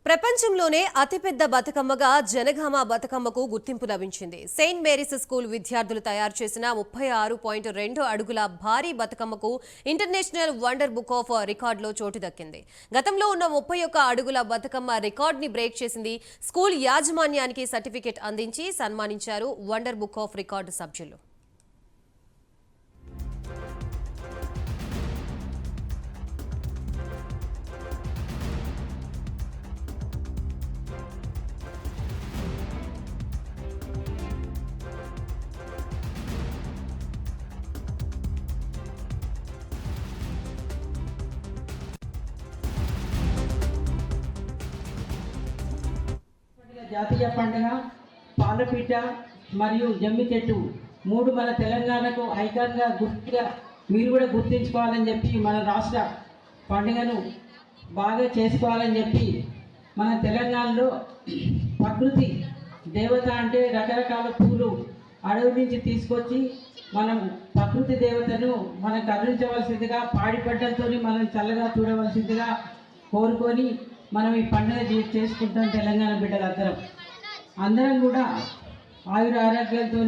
ప్రపంచంలోనే అతిపెద్ద బతుకమ్మగా జనగామ బతుకమ్మకు గుర్తింపు లభించింది. సెయింట్ మేరీస్ స్కూల్ విద్యార్థులు తయారు చేసిన 36.2 అడుగుల భారీ బతుకమ్మకు ఇంటర్నేషనల్ వండర్ బుక్ ఆఫ్ రికార్డులో చోటు దక్కింది. గతంలో ఉన్న 31 అడుగుల బతుకమ్మ రికార్డుని బ్రేక్ చేసింది. స్కూల్ యాజమాన్యానికి సర్టిఫికెట్ అందించి సన్మానించారు వండర్ బుక్ ఆఫ్ రికార్డు సభ్యులు. జాతీయ పండుగ పాలపిట్ట మరియు జమ్మి చెట్టు మూడు మన తెలంగాణకు ఐకాన్గా గుర్తుగా మీరు కూడా గుర్తించుకోవాలని చెప్పి మన రాష్ట్ర పండుగను బాగా చేసుకోవాలని చెప్పి మన తెలంగాణలో ప్రకృతి దేవత అంటే రకరకాల పూలు అడవి నుంచి తీసుకొచ్చి మనం ప్రకృతి దేవతను మనకు అందించవలసిందిగా పాడి పంటలతో మనం చల్లగా చూడవలసిందిగా కోరుకొని మనం ఈ పండుగ చేసుకుంటాం. తెలంగాణ బిడ్డలందరం కూడా ఆయుర ఆరోగ్యాలతో